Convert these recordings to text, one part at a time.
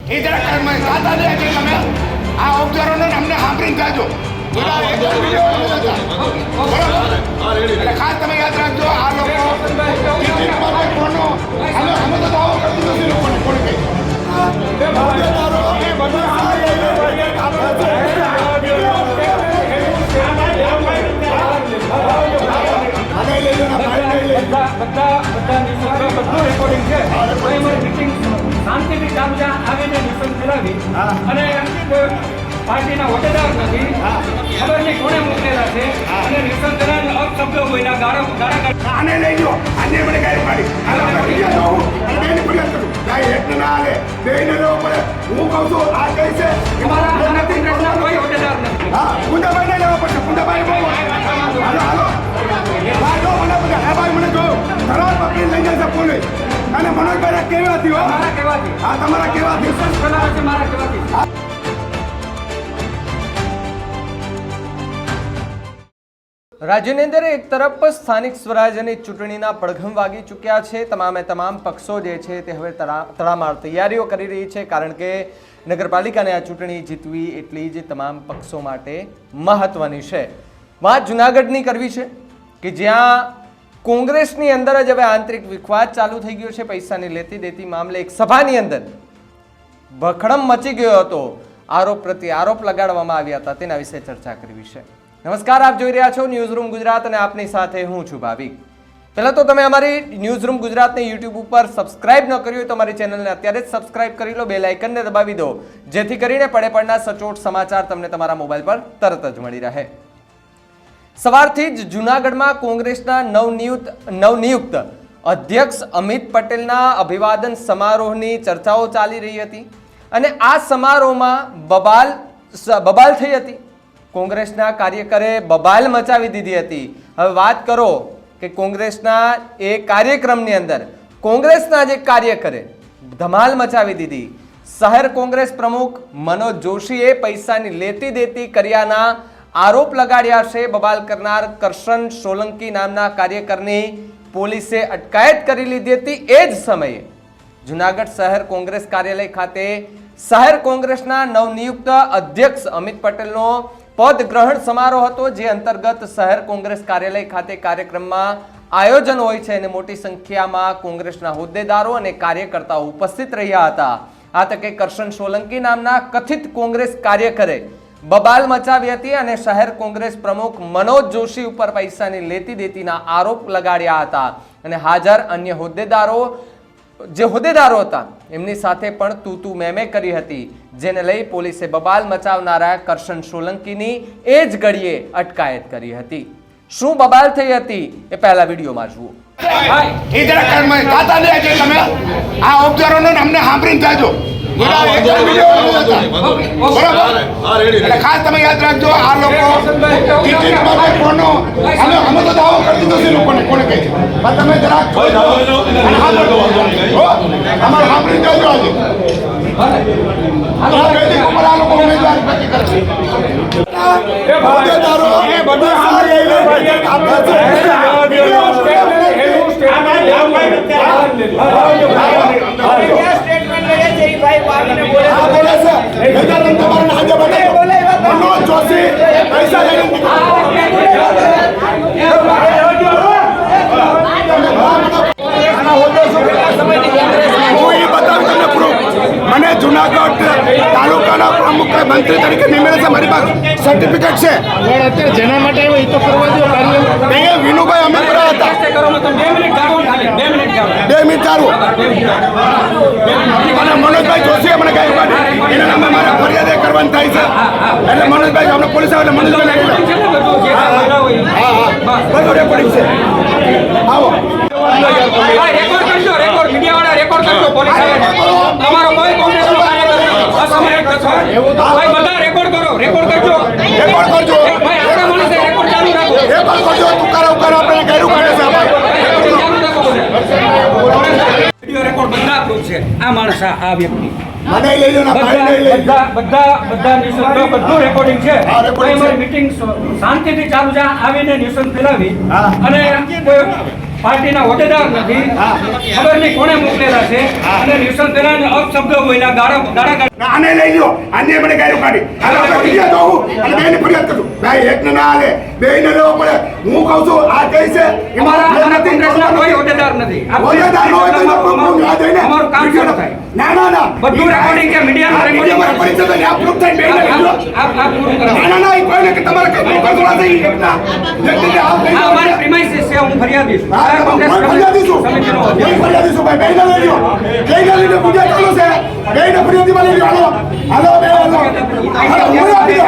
એ જરા કર્મ સાતા દે છે તમે આ ઓબ્ઝર્વરને અમને સાંભળીને જાજો એટલે ખાસ તમે યાદ રાખજો આ લોકો અમે તો દાવો કરી દીધો છે લોકોને કોણ કહે શાંતિથી ચાલુ આવીને નિશંક ફેલાવી અને પાર્ટીના હોદ્દેદાર નથી ખબર નહીં કોને મોકલેલા છે અને નિશંક અપશબ્દો કોઈના ગાળા આને લઈ લો આને મને ગાડી પાડી હાલો વિડિયો જોઉં અને બેની ફરિયાદ કરું ગાય હેઠ ના હાલે બેને લો પડે હું કહું છું આ કઈ છે અમારા નથી કોઈ હોદ્દેદાર નથી હા કુંડાભાઈ ને લેવા પડશે કુંડાભાઈ બહુ હાલો હાલો જો મને બધા હે ભાઈ મને જો ધરાર પકડી લઈ જશે પોલીસ અને મનોજભાઈ કેવાથી હો મારા કહેવાથી હા તમારા કેવાથી નિશંક ફેલાવે છે મારા કહેવાથી રાજ્યની અંદર એક તરફ સ્થાનિક સ્વરાજ્યની ચૂંટણીના પડઘમ વાગી ચૂક્યા છે. તમામ પક્ષો જે છે તે હવે તડામાર તૈયારીઓ કરી રહી છે, કારણ કે નગરપાલિકાને આ ચૂંટણી જીતવી એટલી જ તમામ પક્ષો માટે મહત્વની છે. વાત જુનાગઢની કરવી છે કે જ્યાં કોંગ્રેસની અંદર જ હવે આંતરિક વિખવાદ ચાલુ થઈ ગયો છે. પૈસાની લેતી દેતી મામલે એક સભાની અંદર ભખડમ મચી ગયો હતો. આરોપ પ્રત્યે આરોપ લગાડવામાં આવ્યા હતા, તેના વિશે ચર્ચા કરવી છે. નમસ્કાર, આપ જોઈ રહ્યા છો ન્યૂઝ રૂમ ગુજરાત અને આપની સાથે હું છું ભાવિક. પહેલા તો તમે અમારી ન્યૂઝ રૂમ ગુજરાતને યુટ્યુબ ઉપર સબસ્ક્રાઇબ ન કરી હોય તો અમારી ચેનલને અત્યારે જ સબસ્ક્રાઇબ કરી લો, બેલ આઇકનને દબાવી દો, જેથી કરીને પડે પડના સચોટ સમાચાર તમને તમારા મોબાઈલ પર તરત જ મળી રહે. સવારથી જ જૂનાગઢમાં કોંગ્રેસના નવનિયુક્ત અધ્યક્ષ અમિત પટેલના અભિવાદન સમારોહની ચર્ચાઓ ચાલી રહી હતી અને આ સમારોહમાં બબાલ થઈ હતી. કોંગ્રેસના કાર્યકરે બબાલ મચાવી દીધી હતી. હવે વાત કરો કે કોંગ્રેસના એ કાર્યક્રમની અંદર કોંગ્રેસના જે કાર્યકરે ધમાલ મચાવી દીધી. શહેર કોંગ્રેસ પ્રમુખ મનોજ જોશીએ પૈસાની લેતી દેતી કર્યાના આરોપ લગાડ્યા છે. બબાલ કરનાર કરશન સોલંકી નામના કાર્યકરની પોલીસે અટકાયત કરી લીધી હતી. એ જ સમયે જુનાગઢ શહેર કોંગ્રેસ કાર્યાલય ખાતે શહેર કોંગ્રેસના નવનિયુક્ત અધ્યક્ષ અમિત પટેલનો પદ ગ્રહણ સમારોહ હતો, જે અંતર્ગત શહેર કોંગ્રેસ કાર્યાલય ખાતે કાર્યક્રમમાં આયોજન હોય છે અને મોટી સંખ્યામાં કોંગ્રેસના હોદ્દેદારો અને કાર્યકર્તાઓ ઉપસ્થિત રહ્યા હતા. આ તકે કરશન સોલંકી નામના કથિત કોંગ્રેસ કાર્યકરે બબાલ મચાવી હતી અને શહેર કોંગ્રેસ પ્રમુખ મનોજ જોશી ઉપર પૈસાની લેતી દેતીના આરોપ લગાડ્યા હતા અને હાજર અન્ય હોદ્દેદારો હતા એમની સાથે પણ તું મેમે કરી હતી, જેને લઈ પોલીસે બબાલ મચાવનારા કરશન સોલંકીની એ જ ઘડીએ અટકાયત કરી હતી. શું બબાલ થઈ હતી એ પહેલા વિડીયોમાં જુઓ. એ જરા કર્મ સાતા દે છે તમે આ ઓબ્ઝર્વરને અમને સાંભળીને જાજો એટલે ખાસ તમે યાદ રાખજો આ લોકો અમે તો દાવો કરી દીધો છે લોકોને કોને કહે છે તમે જરા અમારે સાંભળીને જાજો આજે આ લોકો ઉમેદવાર નક્કી કરશે. મનોજ જોશી પૈસા મને જુનાગઢ તાલુકાના પ્રમુખ મંત્રી તરીકે નિમેલ છે, મારી પાસે સર્ટિફિકેટ છે. જેના માટે એ તો કરવા દો કાર્ય વિનુભાઈ અમે કર્યા હતા. 2 મિનિટ ચાલુ અને મનોજભાઈ જોશીએ મને ગાય ઉપાડી એના નામે મારે ફરિયાદ કરવાની થાય છે. એટલે મનોજભાઈ અમને પોલીસ આવે એટલે મનોજભાઈ બધું રેકોર્ડિંગ છે. આવો તમારો કોઈ કોંગ્રેસનો અસામયિક થશો ભાઈ, બધા રેકોર્ડ કરો, રેકોર્ડ કરજો ભાઈ. આપણા માણસે રેકોર્ડ ચાલુ રાખો, રેકોર્ડ કરજો. તુકારા આપણે ગાયરું કાઢે છે વિડિયો રેકોર્ડ બધા પ્રૂફ છે. આ માણસ આ વ્યક્તિ મને લઈ લો બધા નિશંક બધું રેકોર્ડિંગ છે. અમારી મીટિંગ શાંતિથી ચાલુ આવીને નિશંક ફેલાવી અને પાર્ટીના હોદ્દેદાર નથી, ખબર નહીં કોણે મોકલેલા છે, અને નિશંક ધરાને અપશબ્દો બોલ્યા, ગાળા આને લઈ લ્યો, આને મને ગાયરો કાઢી હાલો આપણે ફરિયાદ તો હું અને બેને ફરિયાદ કરું ભાઈ એકને ના હાલે બેને લેવો પડે હું કહું છું આ કઈ છે અમારા કોંગ્રેસના કોઈ હોદ્દેદાર નથી. હોદ્દેદાર ન હોય તો એનો પ્રૂફ ના દઈને અમારું કામ શરૂ થાય. ના બધું રેકોર્ડિંગ કે મીડિયાનું રેકોર્ડિંગ પરીક્ષા તો આ પ્રૂફ થાય બેને લઈ લો આપ પૂરું કરો. ના એ કોઈને કે તમારે કઈ પ્રૂફ કરવા થઈ એકના વ્યક્તિને આવ આ અમારી પ્રિમાઇસિસ છે, હું ફરિયાદી છું. હા કોંગ્રેસ કોઈ ફરિયાદી છું સમિતિનો કોઈ હોદ્દેદાર. ફરિયાદી છું ભાઈ બેને લઈ લો બેને લઈને પૂજા ચાલુ છે બેને ફરિયાદીમાં લઈ લો હાલો બે હાલો હું આપી દો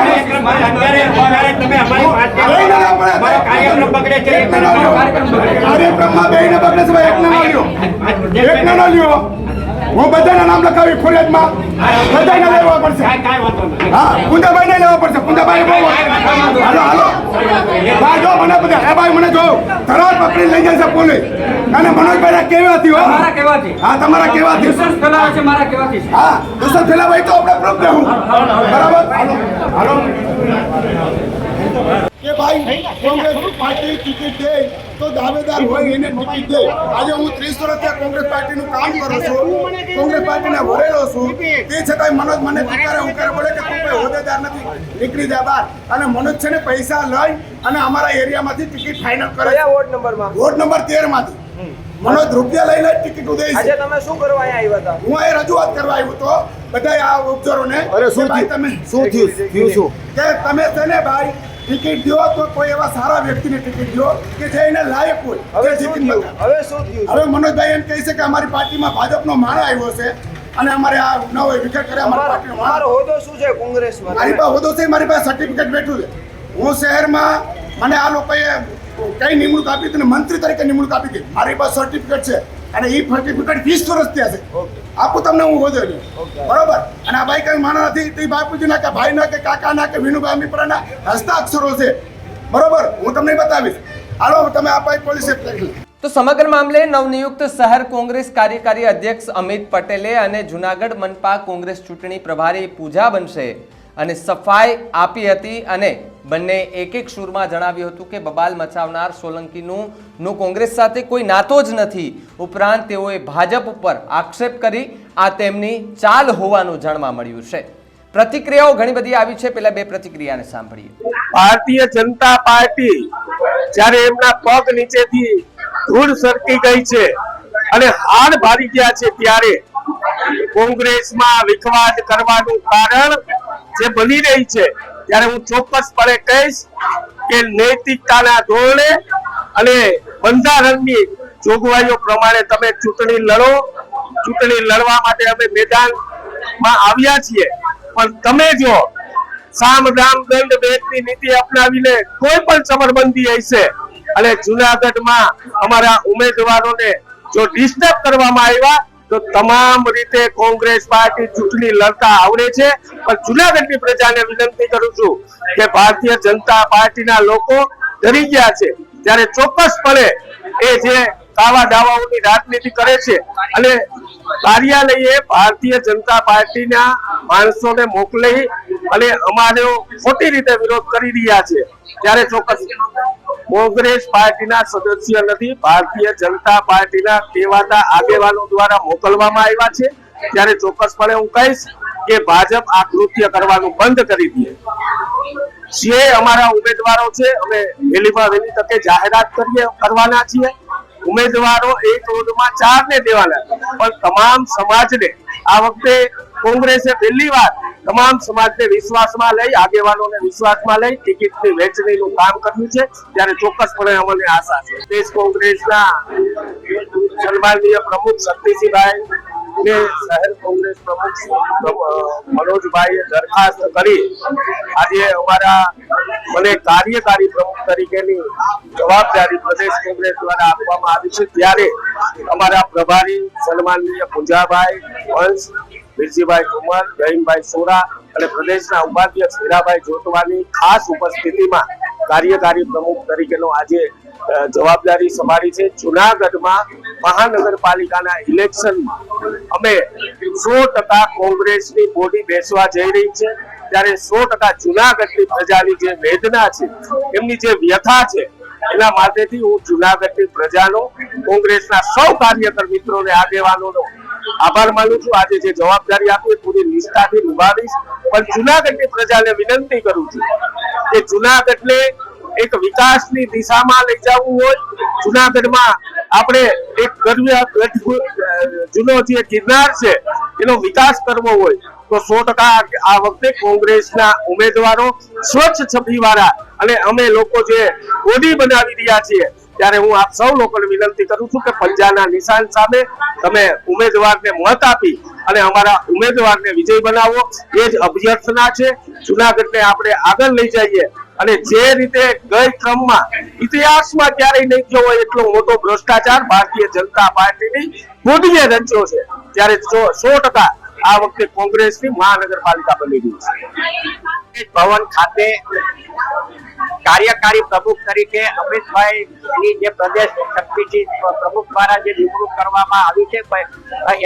કાર્યક્રમમાં બેને બગડે છે ભાઈ એકને ના લ્યો એકને ના લ્યો હું બધાના નામ લખાવી ફરિયાદમાં બધાને લેવા પડશે હા કુંદાભાઈ ને લેવા પડશે કુંદાભાઈ બહુ હાલો ભાઈ જો મને બધા હે ભાઈ મને જો તરત પકડી લઈ જાય છે પોલીસ અને મનોજભાઈ કેવાથી હો મારા કહેવાથી. હા તમારા કેવાથી નિશંક ફેલાવે છે, મારા કહેવાથી છે. હા દુસર ફેલાવાય તો આપણે પ્રૂફ દેવું બરાબર હાલો કે ભાઈ કોંગ્રેસ પાર્ટી ટિકિટ દે તો દાવેદાર હોય એને ટિકિટ દે આજે હું 30 વર્ષથી કોંગ્રેસ પાર્ટીનું કામ કરું છું કોંગ્રેસ પાર્ટીના વરેલો છું તે છતાંય મનોજ મને ટીકારે ઉકારે બોલે કે તું કોઈ હોદ્દેદાર નથી નીકળી જા બહાર અને મનોજ છે ને પૈસા લઈ અને અમારા એરિયામાંથી ટિકિટ ફાઇનલ કરે વોર્ડ નંબરમાં વોર્ડ નંબર 13 માંથી મનોજ રૂપિયા લઈ લઈ ટિકિટ દે છે આજે તમે શું કરવા અહીંયા આવ્યા હતા? હું અહીં રજૂઆત કરવા આવ્યો તો બધા આ ઓબ્ઝર્વરને અરે શું ભાઈ થયું? તમે શું થયું શું કે તમે છે ને ભાઈ ટિકિટ દો તો કોઈ એવા સારા વ્યક્તિને ટિકિટ દો કે જે એને લાયક હોય હવે જે શું જીતીને થયું? બતાવે. હવે શું થયું? હવે મનોજભાઈ એમ કહે છે કે અમારી પાર્ટીમાં ભાજપનો માણસ આવ્યો છે અને અમારે આ નવો વિકેટ કરે અમારી પાર્ટીનો તમારો માણસ હોદ્દો શું છે કોંગ્રેસમાં? મારી પાસે હોદ્દો છે મારી પાસે સર્ટિફિકેટ બેઠું છે હું શહેરમાં મને આ લોકોએ કઈ નિમણૂક આપી હતી ને મંત્રી તરીકે નિમણૂક આપી હતી મારી પાસે સર્ટિફિકેટ છે અને એ સર્ટિફિકેટ 20 વર્ષ થયા છે આપું તમને હું હોદ્દો નહીં બરોબર અને આ ભાઈ કઈ માણસ નથી તે બાપુજીના કે ભાઈના કે કાકાના કે વિનુભાઈ અમીપરાના હસ્તાક્ષરો છે બરોબર હું તમને બતાવીશ હાલો તમે આ ભાઈ પોલીસ તો સમગ્ર મામલે નવનિયુક્ત શહેર કોંગ્રેસ કાર્યકારી અધ્યક્ષ અમિત પટેલે અને જુનાગઢ મનપા કોંગ્રેસ ચૂંટણી પ્રભારી પૂજા બનશે અને સફાઈ આપી હતી અને બંને એક સૂરમાં જણાવ્યું હતું કે બબાલ મચાવનાર સોલંકીનું કોંગ્રેસ સાથે કોઈ નાતો જ નથી ઉપરાંત તેઓએ ભાજપ ઉપર આક્ષેપ કરી આ તેમની ચાલ હોવાનું જાણવા મળ્યું છે પ્રતિક્રિયાઓ ઘણી બધી આવી છે પહેલા બે પ્રતિક્રિયાને સાંભળીએ ભારતીય જનતા પાર્ટી જ્યારે એમના પગ નીચેથી ધૂળ સરકી ગઈ છે અને હાડ ભારી ગયા છે ત્યારે કોંગ્રેસમાં વિખવાદ કરવાનું કારણ જે બની રહી છે ત્યારે હું ચોક્કસપણે કહીશ કે નૈતિકતાના ધોરણે અને બંધારણની જોગવાઈઓ પ્રમાણે તમે ચૂંટણી લડો ચૂંટણી લડવા માટે અમે મેદાનમાં આવ્યા છીએ પણ તમે જો સામ દામ દંડ ભેદની નીતિ અપનાવીને કોઈ પણ સમરબંધી હશે અને જુનાગઢમાં અમારા ઉમેદવારોને જો ડિસ્ટર્બ કરવામાં આવ્યા તો તમામ રીતે કોંગ્રેસ પાર્ટી ચૂંટણી લડતા આવડે છે પણ જુનાગઢની પ્રજાને વિનંતી કરું છું કે ભારતીય જનતા પાર્ટીના લોકો ડરી ગયા છે ત્યારે ચોક્કસપણે એ જે કાવા દાવાઓની રાજનીતિ કરે છે અને કાર્યાલયે ભારતીય જનતા પાર્ટીના માણસોને મોકલી અને અમારો ખોટી રીતે વિરોધ કરી રહ્યા છે ત્યારે ચોક્કસ કોંગ્રેસ પાર્ટીના સદસ્ય નથી ભારતીય જનતા પાર્ટીના કહેવાતા આગેવાનો દ્વારા મોકલવામાં આવ્યા છે ત્યારે ચોક્કસપણે હું કહીશ કે ભાજપ આ કૃત્ય કરવાનું બંધ કરી દે જે અમારા ઉમેદવારો છે અમે વહેલીમાં વહેલી તકે જાહેરાત કરવાના છીએ ઉમેદવારો એક રોડમાં 4 ને દેવાના પણ તમામ સમાજને આ વખતે કોંગ્રેસે પહેલી વાર તમામ સમાજને વિશ્વાસમાં લઈ આગેવાનોને વિશ્વાસમાં લઈ ટિકિટની વહેંચણીનું કામ કર્યું છે ત્યારે ચોક્કસપણે અમને આશા છે દેશ કોંગ્રેસના સન્માનનીય પ્રમુખ શક્તિસિંહભાઈ ને શહેર કોંગ્રેસ પ્રમુખ મનોજભાઈએ દરખાસ્ત કરી આજે અમારા મને કાર્યકારી પ્રમુખ તરીકેની જવાબદારી પ્રદેશ કોંગ્રેસ દ્વારા આપવામાં આવી છે ત્યારે અમારા પ્રભારી સન્માનનીય પૂજાભાઈ વંશ વિરજીભાઈ ઠુમર જયંતભાઈ સોરા અને પ્રદેશના ઉપાધ્યક્ષ હીરાભાઈ જોતવાની ખાસ ઉપસ્થિતિમાં કાર્યકારી પ્રમુખ તરીકેનો આજે જવાબદારી સંભાળી છે જુનાગઢમાં મહાનગરપાલિકાના ઇલેક્શન અમે 100% કોંગ્રેસની બોડી બેસવા જઈ રહી છે ત્યારે 100% જુનાગઢની પ્રજાની જે વેદના છે એમની જે વ્યથા છે એના માટેથી હું જુનાગઢની પ્રજાનો, કોંગ્રેસના સૌ કાર્યકર મિત્રોને, આગેવાનોનો આભાર માનું છું. આજે જે જવાબદારી આપી પૂરી નિષ્ઠાથી નિભાવીશ. પણ જુનાગઢની પ્રજાને વિનંતી કરું છું કે જુનાગઢને એક વિકાસની દિશામાં લઈ જવું હોય, જુનાગઢમાં આપણે એક જૂનો જે ગિરનાર છે એનો વિકાસ કરવો હોય તો 100% આ વખતે કોંગ્રેસના ઉમેદવારો સ્વચ્છ છબીવાળા, અને અમે લોકો જે બોડી બનાવી રહ્યા છીએ ત્યારે હું આપ સૌ લોકોને વિનંતી કરું છું કે પંજાના નિશાન સામે તમે ઉમેદવારને મત આપી અને અમારા ઉમેદવારને વિજય બનાવો. એ જ અભ્યર્થના છે. જુનાગઢને આપણે આગળ લઈ જઈએ અને જે રીતે ગઈ ક્રમમાં ઇતિહાસમાં ક્યારેય નહીં થયો હોય એટલો મોટો ભ્રષ્ટાચાર ભારતીય જનતા પાર્ટીની બોડીએ રચ્યો છે, ત્યારે 100% આ વખતે કોંગ્રેસની મહાનગરપાલિકા બની ગઈ છે. ભવન ખાતે કાર્યકારી પ્રમુખ તરીકે અમિતભાઈની જે પ્રદેશ શક્તિજી પ્રમુખ દ્વારા જે નિમણૂક કરવામાં આવી છે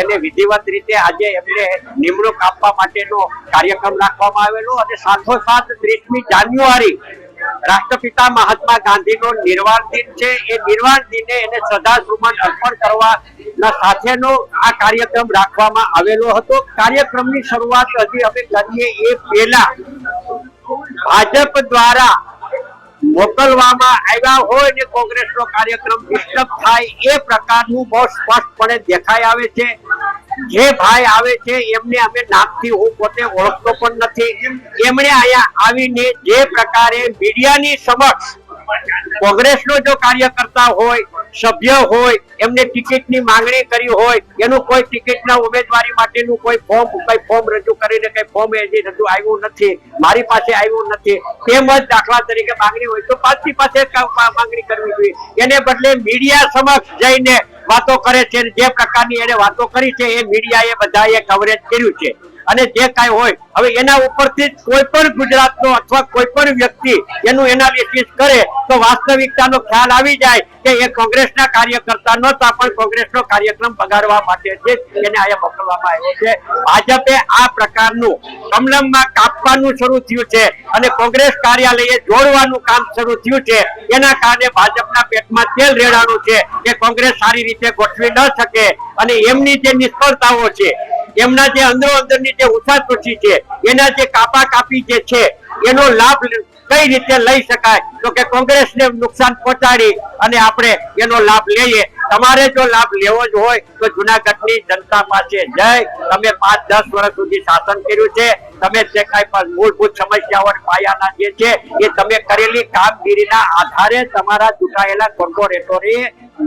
એને વિધિવત રીતે આજે એમને નિમણૂક આપવા માટેનો કાર્યક્રમ રાખવામાં આવેલો, અને સાથોસાથ 30મી જાન્યુઆરી રાષ્ટ્રપિતા મહાત્મા ગાંધીનો નિર્વાણ દિન છે. એ નિર્વાણ દિને એને શ્રદ્ધાસુમન અર્પણ કરવાના સાથેનો આ કાર્યક્રમ રાખવામાં આવેલો હતો. કાર્યક્રમની શરૂઆત હજી અમે કરીએ એ પહેલા ભાજપ દ્વારા મોકલવામાં આવ્યા હોય ને કોંગ્રેસનો કાર્યક્રમ ડિસ્ટર્બ થાય એ પ્રકારનું બહુ સ્પષ્ટપણે દેખાઈ આવે છે. જે ભાઈ આવે છે એમને અમે નામથી હું પોતે ઓળખતો પણ નથી. એમણે અહીંયા આવીને જે પ્રકારે મીડિયાની સમક્ષ કોંગ્રેસનો જો કાર્યકર્તા હોય, સભ્ય હોય, એમને ટિકિટની માંગણી કરી હોય, એનું કોઈ ટિકિટના ઉમેદવારી માટેનું કોઈ ફોર્મ રજૂ કરીને કઈ ફોર્મ હજી રજૂ આવ્યું નથી, મારી પાસે આવ્યું નથી, તેમજ દાખલા તરીકે માંગણી હોય તો પાર્ટી પાસે માંગણી કરવી જોઈએ. એને બદલે મીડિયા સમક્ષ જઈને વાતો કરે છે. જે પ્રકારની એને વાતો કરી છે એ મીડિયાએ બધાએ કવરેજ કર્યું છે. અને જે કાંઈ હોય હવે એના ઉપરથી કોઈ પણ ગુજરાતનો અથવા કોઈ પણ વ્યક્તિ એનું એનાલિસિસ કરે તો વાસ્તવિકતાનો ખ્યાલ આવી જાય કે એ કોંગ્રેસના કાર્યકર્તા નહોતા, પણ કોંગ્રેસનો કાર્યક્રમ બગાડવા માટે છે એને અહીંયા મોકલવામાં આવ્યો છે. ભાજપે આ પ્રકારનું કમલમમાં કાપવાનું શરૂ થયું છે અને કોંગ્રેસ કાર્યાલયે જોડવાનું કામ શરૂ થયું છે. એના કારણે ભાજપના પેટમાં તેલ રેડાનું છે કે કોંગ્રેસ સારી રીતે ગોઠવી ન શકે, અને એમની જે નિષ્ફળતાઓ છે, એમના જે અંદરોઅંદરની જે ઉછાતુછી છે, એના જે કાપી જે છે એનો લાભ કઈ રીતે લઈ શકાય તો કે કોંગ્રેસને નુકસાન પહોંચાડી અને આપણે એનો લાભ લઈએ. તમારે જો લાભ લેવો જ હોય તો જુનાગઢની જનતા પાસે જય. તમે 5-10 વર્ષ સુધી શાસન કર્યું છે, તમે જે કાંઈ પણ મૂળભૂત સમસ્યાઓ પાયાના જે છે એ તમે કરેલી કામગીરીના આધારે તમારા ચૂંટાયેલા કોર્પોરેટરે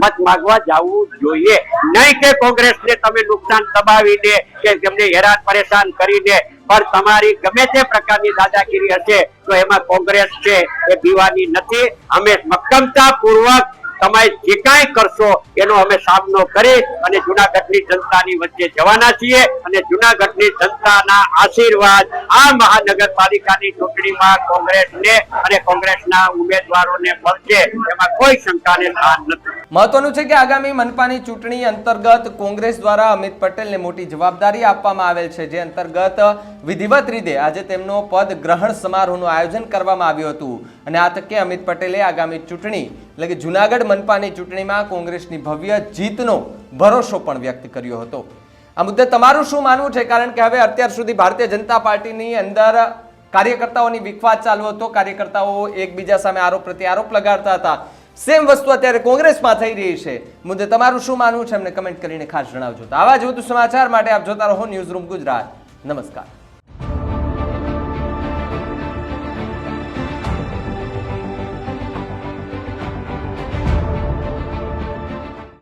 મત માંગવા જવું જોઈએ, નહીં કે કોંગ્રેસને તમે નુકસાન દબાવીને કે તેમને હેરાન પરેશાન કરીને. પણ તમારી ગમે તે પ્રકારની દાદાગીરી હશે તો એમાં કોંગ્રેસ છે એ દીવાની નથી. અમે મક્કમતા પૂર્વક તમે જે કાંઈ કરશો એનો અમે સામનો કરી અને જુનાગઢની જનતાની વચ્ચે જવાના છીએ, અને જુનાગઢની જનતાના આશીર્વાદ આ મહાનગરપાલિકાની ચૂંટણીમાં કોંગ્રેસને અને કોંગ્રેસના ઉમેદવારોને મળશે, એમાં કોઈ શંકાને સ્થાન નથી. મહત્વનું છે કે આગામી મનપાની ચૂંટણી અંતર્ગત કોંગ્રેસ દ્વારા અમિત પટેલને મોટી જવાબદારી આપવામાં આવેલ છે, જે અંતર્ગત વિધિવત રીતે આજે તેમનો પદ ગ્રહણ સમારોહનું આયોજન કરવામાં આવ્યું હતું. અને આ તકે અમિત પટેલે આગામી ચૂંટણી એટલે કે જુનાગઢ મનપાની ચૂંટણીમાં કોંગ્રેસની ભવ્ય જીતનો ભરોસો પણ વ્યક્ત કર્યો હતો. આ મુદ્દે તમારું શું માનવું છે? કારણ કે હવે અત્યાર સુધી ભારતીય જનતા પાર્ટીની અંદર કાર્યકર્તાઓની વિખવાદ ચાલુ હતો, કાર્યકર્તાઓ એકબીજા સામે આરોપ પ્રત્યારોપ લગાડતા હતા. સેમ વસ્તુ અત્યારે કોંગ્રેસમાં થઈ રહી છે. મુદ્દે તમારું શું માનવું છે અમને કમેન્ટ કરીને ખાસ જણાવજો. તો આવા જ વધુ સમાચાર માટે આપ જોતા રહો ન્યૂઝ રૂમ ગુજરાત. નમસ્કાર.